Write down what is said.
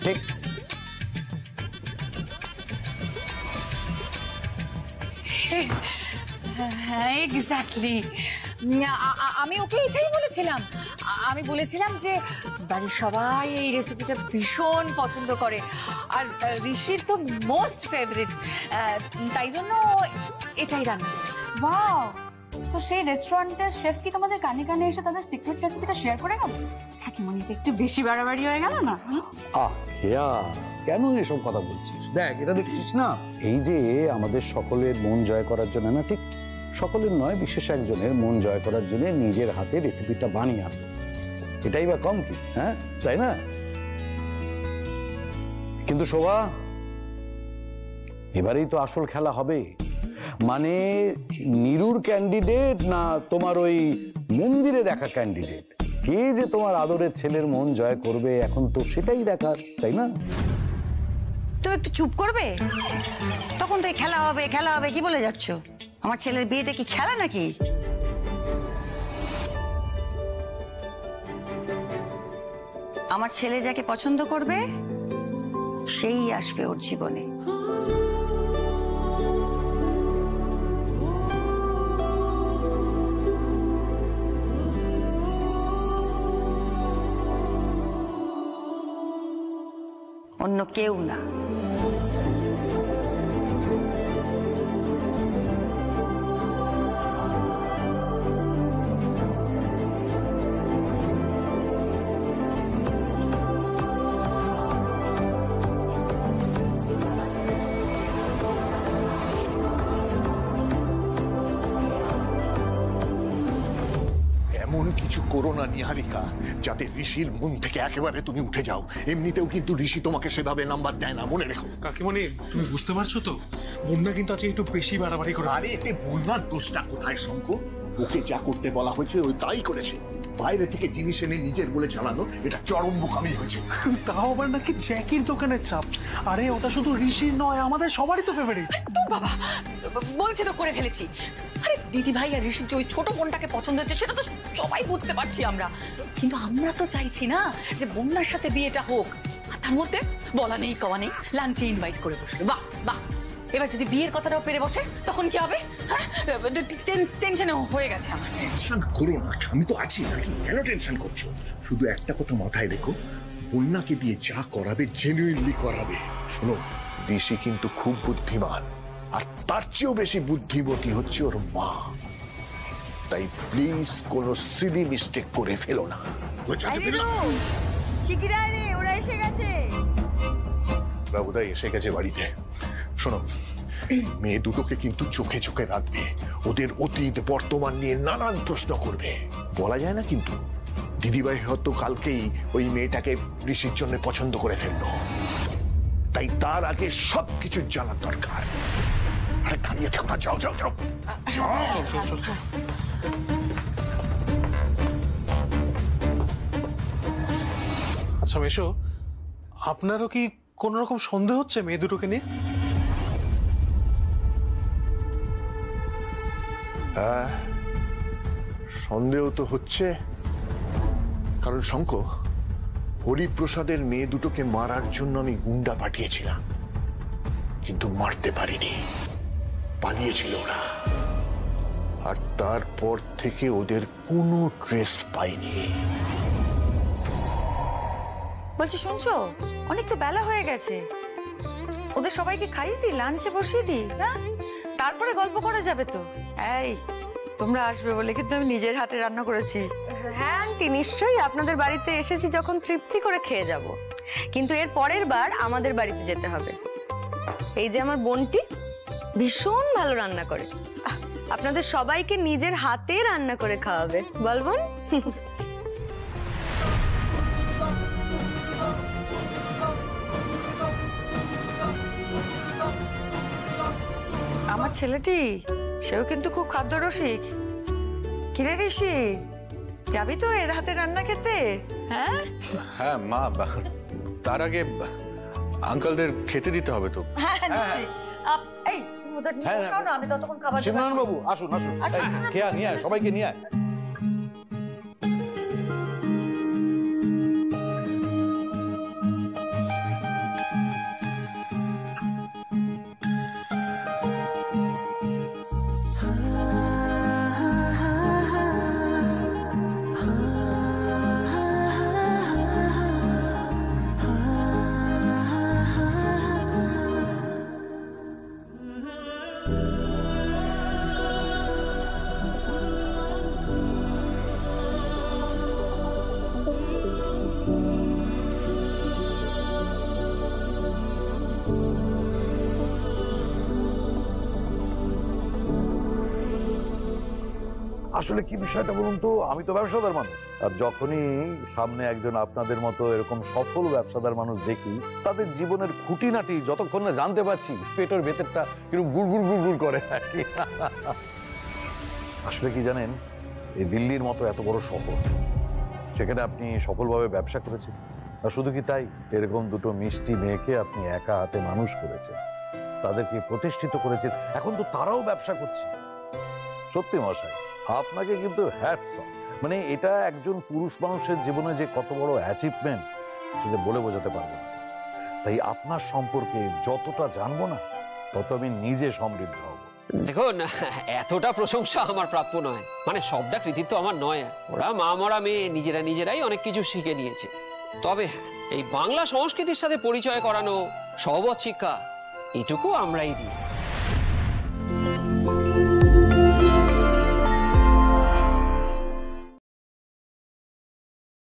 ঠিক। হ্যাঁ এক্স্যাক্টলি, আমি ওকে এটাই বলেছিলাম। আমি বলেছিলাম যে বাড়ির সবাই এই রেসিপিটা ভীষণ পছন্দ করে, আর ঋষির তো মোস্ট ফেভারিট, তাই জন্য এটাই রান্না করেছি। ওয়াও, তো সেই রেস্টুরেন্টের শেফ কি তোমাদের কানে কানে এসে তাদের সিক্রেট রেসিপিটা শেয়ার করে গেল? কাকিমণি তো একটু বেশি বাড়াবাড়ি হয়ে গেল না? কেন এসব কথা বলছিস? দেখ, এটা দেখছিস না, এই যে আমাদের সকলের মন জয় করার জন্য, না ঠিক সকলের নয়, বিশেষ একজনের মন জয় করার জন্য নিজের হাতে রেসিপিটা বানিয়ে আনলো, এটাই বা কম কি? হ্যাঁ, তাই না? কিন্তু শোভা, এবারেই তো আসল খেলা হবে। মানে নীরুর ক্যান্ডিডেট না তোমার ওই মন্দিরে দেখা ক্যান্ডিডেট, কে যে তোমার আদরের ছেলের মন জয় করবে এখন তো সেটাই দেখার, তাই না? তো একটু চুপ করবে? তখন তো খেলা হবে খেলা হবে কি বলে যাচ্ছ? আমার ছেলের বিয়েটা কি খেলা নাকি? আমার ছেলে যাকে পছন্দ করবে সেই আসবে ওর জীবনে। অন্য কেউ না। কিছু করো না নিহারিকা, যাতে ঋষির মন থেকে একেবারে তুমি উঠে যাও। এমনিতেও কিন্তু ঋষি তোমাকে সেভাবে নাম্বার দেয় না, মনে রেখো। কাকিমণি, তুমি বুঝতে পারছো তো, বন্যা কিন্তু আজকে একটু বেশি বাড়াবাড়ি করে। আরে এতে বন্যার দোষটা কোথায় শঙ্কর? ওকে যা করতে বলা হয়েছে ওই তাই করেছে। বাইরে থেকে জিনিস এনে নিজের বলে চালানো, এটা চরম বোকামি হয়েছে। তাও আবার নাকি জ্যাকির দোকানের চাপ। আরে ওটা শুধু ঋষির নয়, আমাদের সবারই তো ফেভারিট। তো বাবা বলছে তো করে ফেলেছি। আরে দিদি ভাই আর ঋষির যে ওই ছোট বোনটাকে পছন্দ হচ্ছে সেটা তো সবাই বুঝতে পারছি আমরা, কিন্তু আমরা তো চাইছি না যে বন্যার সাথে বিয়েটা হোক। আর তার মধ্যে বলা নেই কওয়া নেই, লাঞ্চে ইনভাইট করে বসলো। বাহ বাহ, এবার যদি বিয়ের কথাটাও পেরে বসে তখন কি হবে? টেনশনে হয়ে গেছে আমার। টেনশন করো না, আমি তো আছি নাকি, কেন টেনশন করছো? শুধু একটা কথা মাথায় রেখো, বন্যাকে দিয়ে যা করাবে জেনুইনলি করাবে। শোনো, ঋষি কিন্তু খুব বুদ্ধিমান, আর তার চেয়েও বেশি বুদ্ধিমতী হচ্ছে ওর মা। তাই প্লিজ কোনো সিলি মিস্টেক করে ফেলো না। ওরা এসে গেছে। বাবুদাই এসে গেছে বাড়িতে। শোনো, মেয়ে দুটোকে কিন্তু চোখে চোখে রাখবে। ওদের অতীত বর্তমান নিয়ে নানান প্রশ্ন করবে। বলা যায় না কিন্তু, দিদিভাই হয়তো কালকেই ওই মেয়েটাকে ঋষির জন্য পছন্দ করে ফেললো। তাই তার আগে সবকিছু জানার দরকার। আরে দাঁড়িয়ে থেকো না, যাও যাও যাও। আচ্ছা মেশো, আপনারও কি কোন রকম সন্দেহ হচ্ছে মেয়ে দুটোকে নিয়ে? হ্যাঁ, সন্দেহ তো হচ্ছে। কারণ শঙ্কর, হরিপ্রসাদের মেয়ে দুটোকে মারার জন্য আমি গুন্ডা পাঠিয়েছিলাম, কিন্তু মারতে পারিনি, পালিয়েছিল ওরা। আর তারপর থেকে ওদের কোনো ট্রেস পাইনি। বলছি শুনছো, অনেক তো বেলা হয়ে গেছে, ওদের সবাইকে খাইয়ে দিই, লাঞ্চে বসিয়ে দিই, হ্যাঁ? তারপরে গল্প করা যাবে তো। এই তোমরা আসবে বলে কিন্তু আমি নিজের হাতে রান্না করেছি। হ্যাঁ আন্টি, নিশ্চয়ই আপনাদের বাড়িতে এসেছি যখন তৃপ্তি করে খেয়ে যাব, কিন্তু এর পরের বার আমাদের বাড়িতে যেতে হবে। এই যে আমার বোনটি ভীষণ ভালো রান্না করে, আপনাদের সবাইকে নিজের হাতে রান্না করে খাওয়াবে, বলবেন? আমার ছেলেটি সেও কিন্তু খুব খাদ্যরসিক। কিরে ঋষি, যাবি তো এর হাতে রান্না খেতে? হ্যাঁ হ্যাঁ মা, তার আগে আঙ্কেলদের খেতে দিতে হবে তো। এই ওদের নিয়ে বসাও না, আমি ততক্ষণ খাবার শিবনারায়ণ বাবু আসুন আসুন, খেয়া নিয়ে আয়, সবাইকে নিয়ে আয়। আসলে কি বিষয়টা বলুন তো, আমি তো ব্যবসাদার মানুষ, আর যখনই সামনে একজন আপনাদের মতো এরকম সফল ব্যবসাদার মানুষ দেখি, তাদের জীবনের খুঁটিনাটি যতক্ষণ না জানতে পারছি, পেটের ভেতরটা কিরকম গুড়গুড় গুড়গুড় করে আর কি। আসলে কি জানেন, এই দিল্লির মতো এত বড় শহর, সেখানে আপনি সফলভাবে ব্যবসা করেছেন, আর শুধু কি তাই, এরকম দুটো মিষ্টি মেয়েকে আপনি একা হাতে মানুষ করেছেন, তাদেরকে প্রতিষ্ঠিত করেছেন, এখন তো তারাও ব্যবসা করছে। সত্যি মশাই, আপনাকে কিন্তু হ্যাটস অফ। মানে এটা একজন পুরুষ মানুষের জীবনে যে কত বড় অ্যাচিভমেন্ট, সেটা বলে বোঝাতে পারবো না। তাই আপনার সম্পর্কে যতটা জানবো না, তত আমি নিজে সমৃদ্ধ হব। দেখুন, এতটা প্রশংসা আমার প্রাপ্য নয়, মানে সবটা কৃতিত্ব আমার নয়। ওরা মা মরা মেয়ে নিজেরাই অনেক কিছু শিখে নিয়েছে। তবে এই বাংলা সংস্কৃতির সাথে পরিচয় করানো, সহবত শিক্ষা, এটুকু আমরাই দিই।